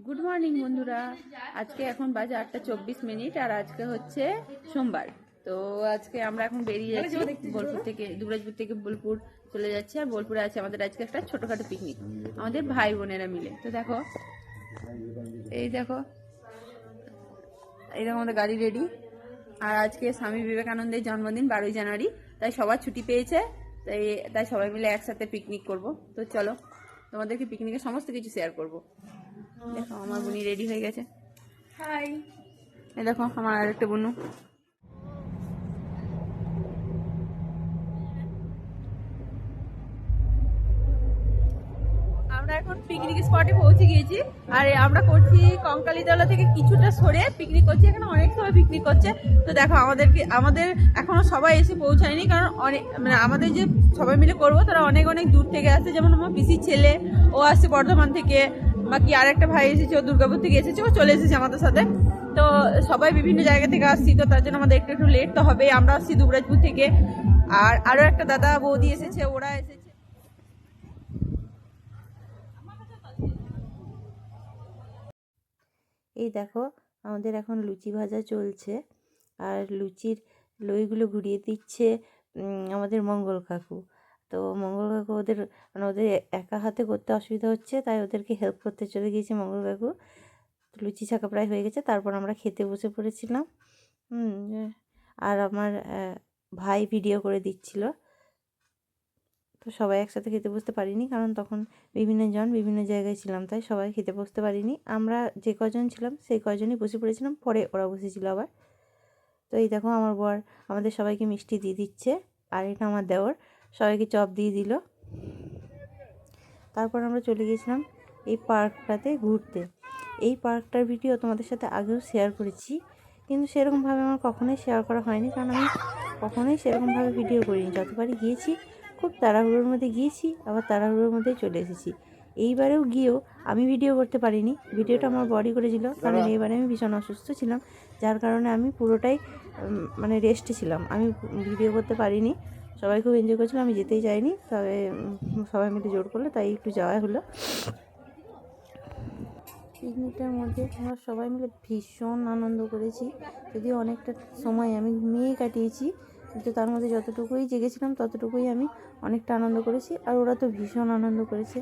Good morning বন্ধুরা। আজকে এখন বাজে 8:24 আর আজকে হচ্ছে সোমবার। তো আজকে আমরা এখন বেরিয়ে যাচ্ছি বোলপুর থেকে, দুবরাজপুর থেকে বোলপুর চলে যাচ্ছি। আর বোলপুরে আছে আমাদের আজকে একটা ছোটখাটো পিকনিক, আমাদের ভাই বোনেরা মিলে। তো দেখো, এই দেখো আমাদের গাড়ি রেডি। আর আজকে স্বামী বিবেকানন্দের জন্মদিন 12ই জানুয়ারি, তাই সবার ছুটি পেয়েছে। তাই তাই সবাই মিলে একসাথে পিকনিক করব। তো চলো, তোমাদেরকে পিকনিকের সমস্ত কিছু শেয়ার করব। দেখো আমার বুনি রেডি হয়ে গেছে। হাই, এই দেখো আমার আরেকটা বুনু। আমরা এখন পিকনিক স্পটে পৌঁছে গিয়েছি। আর আমরা করছি কঙ্কালীতলা থেকে কিছুটা সরে পিকনিক করছি। এখানে অনেক সময় পিকনিক করছে। তো দেখো আমাদের এখনো সবাই এসে পৌঁছায়নি, কারণ অনেক মানে আমাদের যে সবাই মিলে করবো তারা অনেক অনেক দূর থেকে আসছে। যেমন আমার পিসির ছেলে, ও আসছে বর্ধমান থেকে, বাকি আর একটা ভাই এসেছে, ও দুর্গাপুর থেকে এসেছে, ও চলে এসেছে আমাদের সাথে। তো সবাই বিভিন্ন জায়গা থেকে আসছি, তো তার জন্য আমাদের একটু একটু লেট তো হবে। আমরা আসছি দুবরাজপুর থেকে, আর আরো একটা দাদা বৌদি এসেছে, ওরা এসেছে। এই দেখো আমাদের এখন লুচি ভাজা চলছে, আর লুচির লইগুলো ঘুরিয়ে দিচ্ছে আমাদের মঙ্গল কাকু। তো মঙ্গল কাকু ওদের একা হাতে করতে অসুবিধা হচ্ছে, তাই ওদেরকে হেল্প করতে চলে গিয়েছে মঙ্গল কাকু। লুচি ছাকা প্রায় হয়ে গেছে, তারপর আমরা খেতে বসে পড়েছিলাম। আর আমার ভাই ভিডিও করে দিচ্ছিল। তো সবাই একসাথে খেতে বসতে পারিনি, কারণ তখন বিভিন্ন জায়গায় ছিলাম, তাই সবাই খেতে বসতে পারিনি। আমরা যে কজন ছিলাম সেই কজনই বসে পড়েছিলাম, পরে ওরা বসেছিল আবার। তো এই দেখো আমার বর আমাদের সবাইকে মিষ্টি দিয়ে দিচ্ছে, আর এটা আমার দেওর সবাইকে চপ দিয়ে দিল। তারপর আমরা চলে গিয়েছিলাম এই পার্কটাতে ঘুরতে। এই পার্কটার ভিডিও তোমাদের সাথে আগেও শেয়ার করেছি, কিন্তু সেরকমভাবে আমার কখনোই শেয়ার করা হয়নি, কারণ আমি কখনোই সেরকমভাবে ভিডিও করিনি। যতবারই গিয়েছি খুব তাড়াহুড়োর মধ্যে গিয়েছি, আবার তাড়াহুড়োর মধ্যেই চলে এসেছি। এইবারেও গিয়েও আমি ভিডিও করতে পারিনি, ভিডিওটা আমার বডি করেছিল, কারণ এইবারে আমি ভীষণ অসুস্থ ছিলাম, যার কারণে আমি পুরোটাই মানে রেস্টে ছিলাম, আমি ভিডিও করতে পারিনি। সবাই খুব এনজয় করছিল, আমি যেতেই চাইনি, তবে সবাই মিলে জোর করলো তাই একটু যাওয়া হলো। পিকনিকটার মধ্যে আমরা সবাই মিলে ভীষণ আনন্দ করেছি, যদিও অনেকটা সময় আমি ঘুমিয়েই কাটিয়েছি, কিন্তু তার মধ্যে যতটুকুই জেগেছিলাম ততটুকুই আমি অনেকটা আনন্দ করেছি। আর ওরা তো ভীষণ আনন্দ করেছে।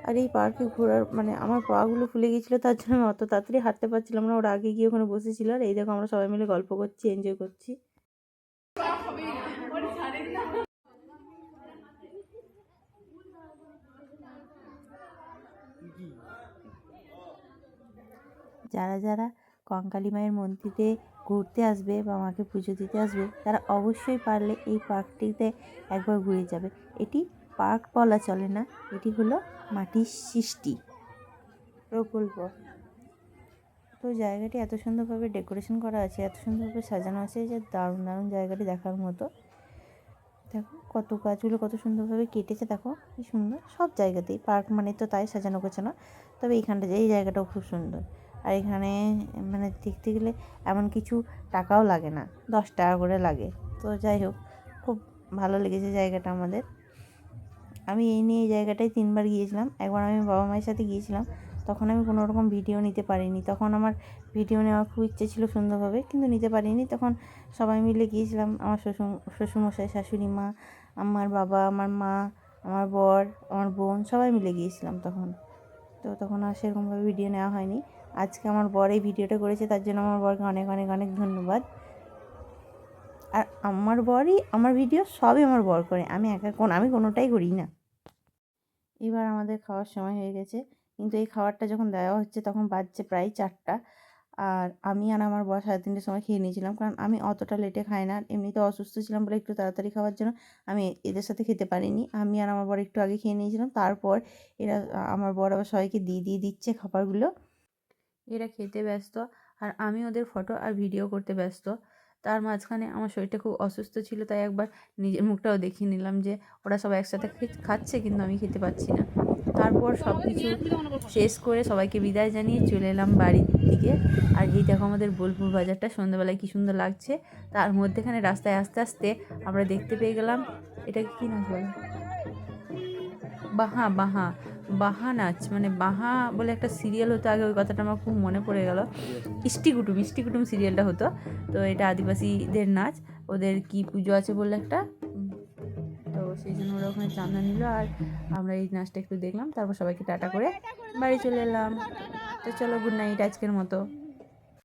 আর এই পার্কে ঘোরার মানে আমার পাগুলো ফুলে গিয়েছিলো, তার জন্য আমি অত তাড়াতাড়ি হাঁটতে পারছিলাম না। ওরা আগে গিয়ে ওখানে বসেছিল, আর এই দেখো আমরা সবাই মিলে গল্প করছি, এনজয় করছি। যারা যারা কঙ্কালী মায়ের মন্দিরে ঘুরতে আসবে বা মাকে পুজো দিতে আসবে, তারা অবশ্যই পারলে এই পার্কটিতে একবার ঘুরে যাবে। এটি পার্ক বলা চলে না, এটি হলো মাটির সৃষ্টি প্রকল্প। তো জায়গাটি এত সুন্দরভাবে ডেকোরেশন করা আছে, এত সুন্দরভাবে সাজানো আছে যে দারুণ দারুণ জায়গাটি দেখার মতো। দেখো কত গাছগুলো কত সুন্দরভাবে কেটেছে, দেখো কি সুন্দর। সব জায়গাতেই পার্ক মানে তো তাই সাজানো গোছানো, তবে এইখানটা এই জায়গাটাও খুব সুন্দর। আর এখানে মানে দেখতে গেলে এমন কিছু টাকাও লাগে না, 10 টাকা করে লাগে। তো যাই হোক, খুব ভালো লেগেছে জায়গাটা আমাদের। আমি এই জায়গাটায় 3বার গিয়েছিলাম। একবার আমি বাবা মায়ের সাথে গিয়েছিলাম, তখন আমি কোনো রকম ভিডিও নিতে পারিনি। তখন আমার ভিডিও নেওয়ার খুব ইচ্ছে ছিল সুন্দরভাবে, কিন্তু নিতে পারিনি। তখন সবাই মিলে গিয়েছিলাম, আমার শ্বশুরমশাই, শাশুড়ি মা, আমার বাবা, আমার মা, আমার বর, আমার বোন, সবাই মিলে গিয়েছিলাম তখন। তো তখন আর সেরকমভাবে ভিডিও নেওয়া হয়নি। আজকে আমার বর এই ভিডিওটা করেছে, তার জন্য আমার বরকে অনেক অনেক অনেক ধন্যবাদ। আর আমার বরই আমার ভিডিও সবই আমার বর করে, আমি কোনোটাই করি না। এবার আমাদের খাওয়ার সময় হয়ে গেছে, কিন্তু এই খাবারটা যখন দেওয়া হচ্ছে তখন বাজছে প্রায় 4টা। আর আমি আর আমার বর 3:30টার সময় খেয়ে নিয়েছিলাম, কারণ আমি অতটা লেটে খাই না। এমনিতে অসুস্থ ছিলাম বলে একটু তাড়াতাড়ি খাওয়ার জন্য আমি এদের সাথে খেতে পারিনি। আমি আর আমার বর একটু আগে খেয়ে নিয়েছিলাম, তারপর আমার বর আবার সবাইকে দিয়ে দিচ্ছে খাবারগুলো। এরা খেতে ব্যস্ত, আর আমি ওদের ফটো আর ভিডিও করতে ব্যস্ত। তার মাঝখানে আমার শরীরটা খুব অসুস্থ ছিল, তাই একবার নিজের মুখটাও দেখিয়ে নিলাম যে ওরা সবাই একসাথে খাচ্ছে, কিন্তু আমি খেতে পাচ্ছি না। তারপর সব কিছু শেষ করে সবাইকে বিদায় জানিয়ে চলে এলাম বাড়ির দিকে। আর এই দেখো আমাদের বোলপুর বাজারটা সন্ধ্যাবেলায় কী সুন্দর লাগছে। তার মধ্যেখানে রাস্তায় আস্তে আস্তে আমরা দেখতে পেয়ে গেলাম, এটাকে কী নাচ বলে, বাহা বাহা বাহা নাচ, মানে বাহা বলে একটা সিরিয়াল হতো আগে, ওই কথাটা আমার খুব মনে পড়ে গেল। ইষ্টি কুটুম সিরিয়ালটা হতো। তো এটা আদিবাসীদের নাচ, ওদের কি পুজো আছে বললে একটা, তো সেই জন্য ওরা ওখানে চাঁদা নিল। আর আমরা এই নাচটা একটু দেখলাম, তারপর সবাইকে টাটা করে বাড়ি চলে এলাম। তো চলো, গুড নাইট আজকের মতো।